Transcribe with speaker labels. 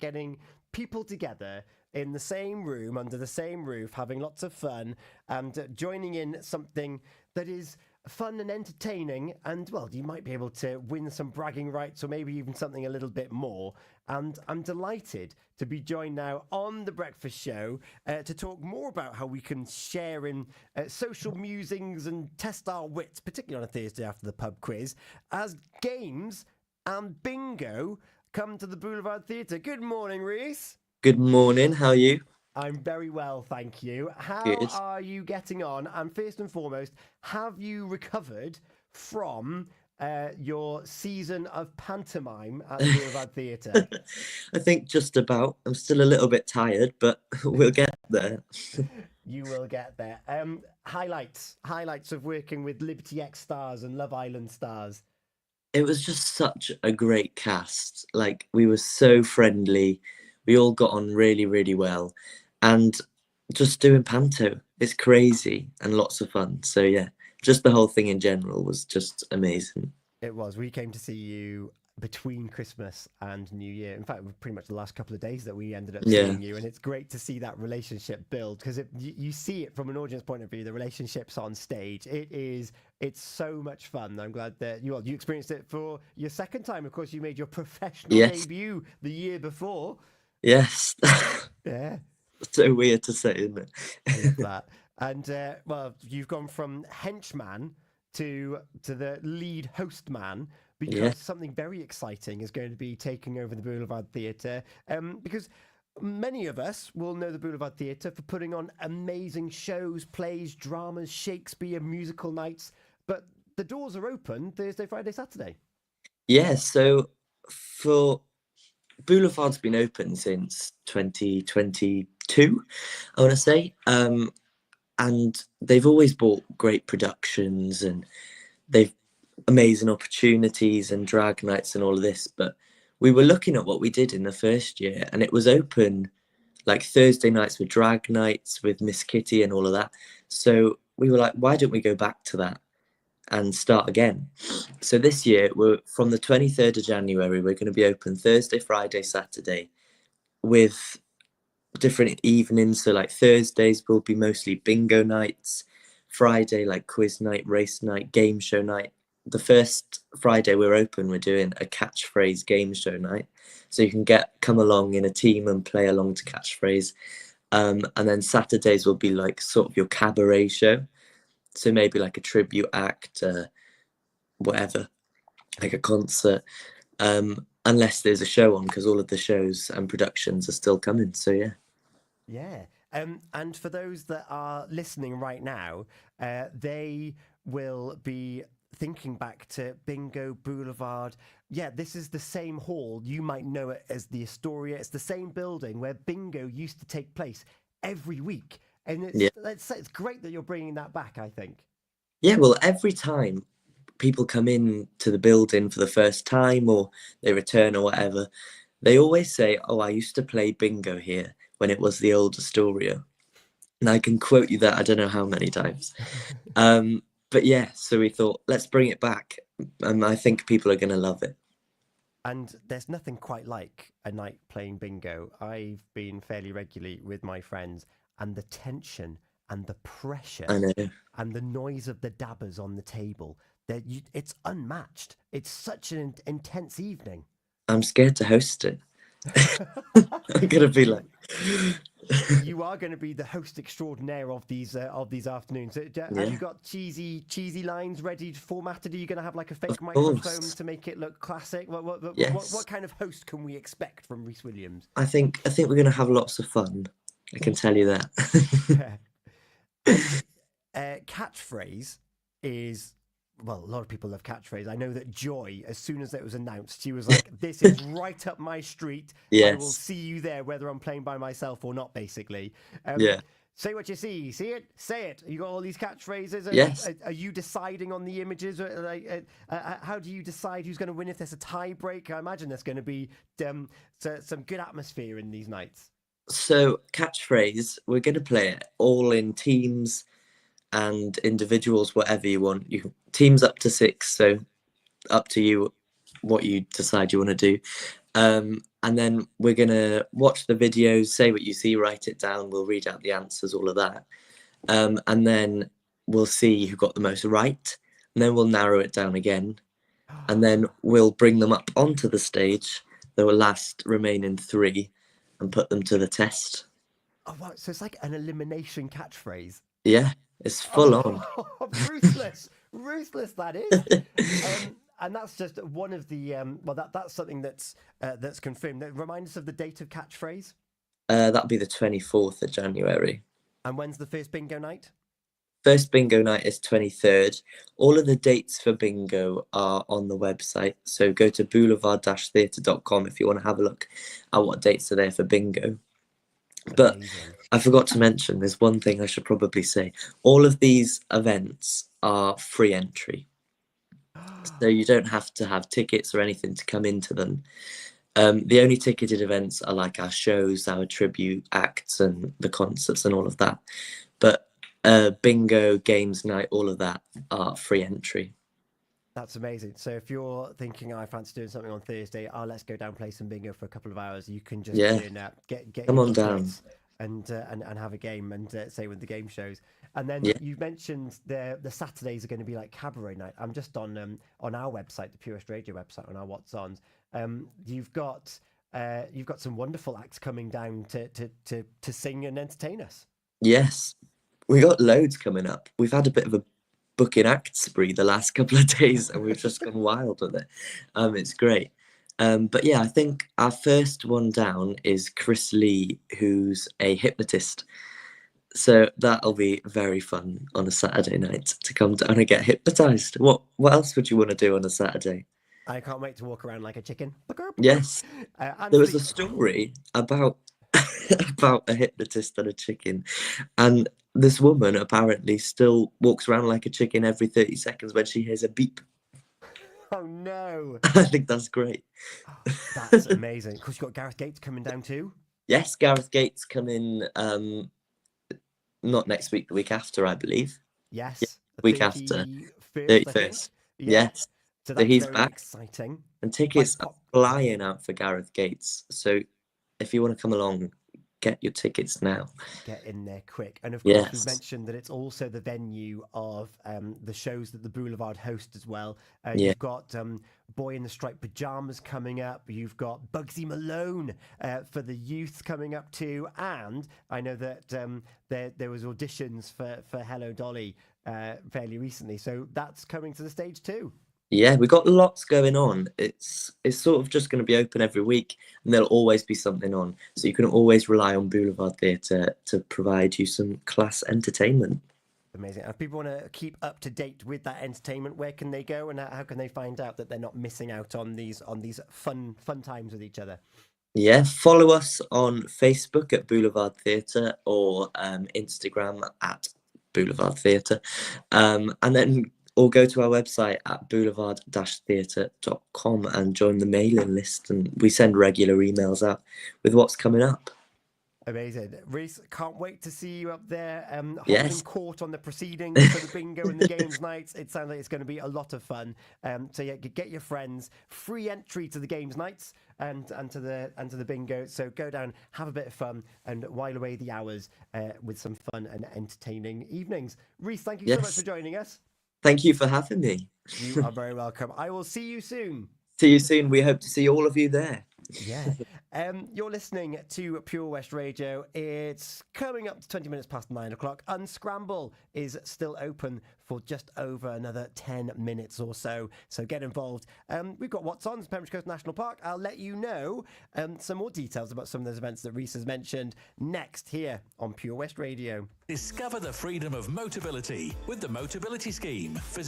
Speaker 1: getting people together in the same room, under the same roof, having lots of fun, and joining in something that is fun and entertaining, and well, you might be able to win some bragging rights or maybe even something a little bit more. And I'm delighted to be joined now on The Breakfast Show to talk more about how we can share in social musings and test our wits, particularly on a Thursday after the pub quiz, as games and bingo come to the Boulevard Theatre. Good morning, Rhys.
Speaker 2: Good morning. How are you?
Speaker 1: I'm very well, thank you. How
Speaker 2: Good.
Speaker 1: are you getting on? And first and foremost, have you recovered from your season of pantomime at the Boulevard Theatre?
Speaker 2: I think just about. I'm still a little bit tired, but we'll get there.
Speaker 1: You will get there. Highlights of working with Liberty X stars and Love Island stars.
Speaker 2: It was just such a great cast. Like, we were so friendly. We all got on really, really well. And just doing panto is crazy and lots of fun. So, yeah, just the whole thing in general was just amazing.
Speaker 1: It was. We came to see you between Christmas and New Year. In fact, it was pretty much the last couple of days that we ended up
Speaker 2: Yeah.
Speaker 1: seeing you, and it's great to see that relationship build because you see it from an audience point of view. The relationships on stage, it's so much fun. I'm glad that you experienced it for your second time. Of course, you made your professional
Speaker 2: Yes.
Speaker 1: debut the year before.
Speaker 2: Yes.
Speaker 1: Yeah,
Speaker 2: So weird to say, isn't it?
Speaker 1: I love that. And well, you've gone from henchman to the lead host man
Speaker 2: Yeah.
Speaker 1: because something very exciting is going to be taking over the Boulevard Theatre. Because many of us will know the Boulevard Theatre for putting on amazing shows, plays, dramas, Shakespeare, musical nights. But the doors are open Thursday, Friday, Saturday.
Speaker 2: Yeah. So for Boulevard's been open since 2022, I want to say. And they've always bought great productions and they've amazing opportunities and drag nights and all of this. But we were looking at what we did in the first year, and it was open like Thursday nights with drag nights with Miss Kitty and all of that. So we were like, why don't we go back to that and start again? So this year, we're from the 23rd of January, we're going to be open Thursday, Friday, Saturday with different evenings. So like Thursdays will be mostly bingo nights, Friday like quiz night, race night, game show night. The first Friday we're open, we're doing a catchphrase game show night, so you can come along in a team and play along to catchphrase. And then Saturdays will be like sort of your cabaret show, so maybe like a tribute act, whatever, like a concert, unless there's a show on, because all of the shows and productions are still coming. So yeah.
Speaker 1: Yeah. And for those that are listening right now, they will be thinking back to Bingo Boulevard. Yeah, this is the same hall. You might know it as the Astoria. It's the same building where Bingo used to take place every week. And it's great that you're bringing that back, I think.
Speaker 2: Yeah, well, every time people come in to the building for the first time or they return or whatever, they always say, oh, I used to play bingo here when it was the old Astoria. And I can quote you that I don't know how many times. But yeah, so we thought, let's bring it back. And I think people are going to love it.
Speaker 1: And there's nothing quite like a night playing bingo. I've been fairly regularly with my friends, and the tension and the pressure
Speaker 2: I know.
Speaker 1: and the noise of the dabbers on the table, it's unmatched. It's such an intense evening.
Speaker 2: I'm scared to host it. I'm going to be like...
Speaker 1: You are going to be the host extraordinaire of these afternoons. Have you got cheesy lines ready, formatted? Are you going to have like a fake microphone to make it look classic? What kind of host can we expect from Rhys Williams?
Speaker 2: I think we're going to have lots of fun. I can tell you that.
Speaker 1: Catchphrase is... Well, a lot of people love catchphrase. I know that Joy, as soon as it was announced, she was like, this is right up my street. Yes. I will see you there, whether I'm playing by myself or not, basically. Say what you see it, say it. You got all these catchphrases.
Speaker 2: Yes.
Speaker 1: Are you deciding on the images? How do you decide who's going to win if there's a tie break? I imagine there's going to be some good atmosphere in these nights.
Speaker 2: So catchphrase, we're going to play it all in teams and individuals, whatever you want. You teams up to 6, so up to you what you decide you want to do. And then we're going to watch the videos, say what you see, write it down. We'll read out the answers, all of that. And then we'll see who got the most right. And then we'll narrow it down again. And then we'll bring them up onto the stage. There will last remaining 3 and put them to the test.
Speaker 1: Oh, wow. So it's like an elimination catchphrase.
Speaker 2: Yeah, it's full on.
Speaker 1: Ruthless. Ruthless, that is. And that's just one of the that's something that's confirmed. Remind us of the date of catchphrase.
Speaker 2: That'll be the 24th of January.
Speaker 1: And when's the first bingo night?
Speaker 2: First bingo night is 23rd. All of the dates for bingo are on the website. So go to boulevard-theatre.com if you want to have a look at what dates are there for bingo. But
Speaker 1: Amazing.
Speaker 2: I forgot to mention, there's one thing I should probably say. All of these events are free entry. So you don't have to have tickets or anything to come into them. The only ticketed events are like our shows, our tribute acts and the concerts and all of that. But bingo, games night, all of that are free entry.
Speaker 1: That's amazing. So if you're thinking, I fancy doing something on Thursday, let's go down, play some bingo for a couple of hours. You can just get
Speaker 2: come on down
Speaker 1: and have a game and say when the game shows. And then you mentioned the Saturdays are going to be like cabaret night. I'm just on our website, the Purest Radio website, on our What's Ons. You've got some wonderful acts coming down to sing and entertain us.
Speaker 2: Yes, we got loads coming up. We've had a bit of a booking act spree the last couple of days, and we've just gone wild with it. It's great. But yeah, I think our first one down is Chris Lee, who's a hypnotist. So that'll be very fun on a Saturday night to come down and get hypnotized. What else would you want to do on a Saturday?
Speaker 1: I can't wait to walk around like a chicken.
Speaker 2: Yes. There was a story about a hypnotist and a chicken, and this woman apparently still walks around like a chicken every 30 seconds when she hears a beep.
Speaker 1: Oh no.
Speaker 2: I think that's great.
Speaker 1: That's amazing. Because you've got Gareth Gates coming down too.
Speaker 2: Yes, Gareth Gates coming not next week, the week after, I believe.
Speaker 1: Yes.
Speaker 2: Yeah, week after. 31st. Yes. So he's back.
Speaker 1: Exciting.
Speaker 2: And tickets are flying out for Gareth Gates. So if you want to come along, get your tickets now.
Speaker 1: Get in there quick. And of course, we've mentioned that it's also the venue of the shows that the Boulevard host as well. You've got Boy in the Striped Pajamas coming up. You've got Bugsy Malone for the youth coming up too. And I know that there was auditions for Hello Dolly fairly recently. So that's coming to the stage too.
Speaker 2: Yeah, we've got lots going on. It's sort of just going to be open every week, and there'll always be something on. So you can always rely on Boulevard Theatre to provide you some class entertainment.
Speaker 1: Amazing. If people want to keep up to date with that entertainment, where can they go, and how can they find out that they're not missing out on these fun times with each other?
Speaker 2: Yeah, follow us on Facebook at Boulevard Theatre or Instagram at Boulevard Theatre, and then or go to our website at boulevard-theatre.com and join the mailing list. And we send regular emails out with what's coming up.
Speaker 1: Amazing. Rhys, can't wait to see you up there holding court on the proceedings for the bingo and the games nights. It sounds like it's going to be a lot of fun. So yeah, get your friends. Free entry to the games nights and to the bingo. So go down, have a bit of fun, and while away the hours with some fun and entertaining evenings. Rhys, thank you so much for joining us.
Speaker 2: Thank you for having me.
Speaker 1: You are very welcome. I will see you soon.
Speaker 2: See you soon. We hope to see all of you there.
Speaker 1: Yeah. You're listening to Pure West Radio. It's coming up to 20 minutes past 9 o'clock. Unscramble is still open for just over another 10 minutes or so. So get involved. We've got What's On, Pembroke Coast National Park. I'll let you know some more details about some of those events that Rhys has mentioned next here on Pure West Radio.
Speaker 3: Discover the freedom of Motability with the Motability Scheme. Visit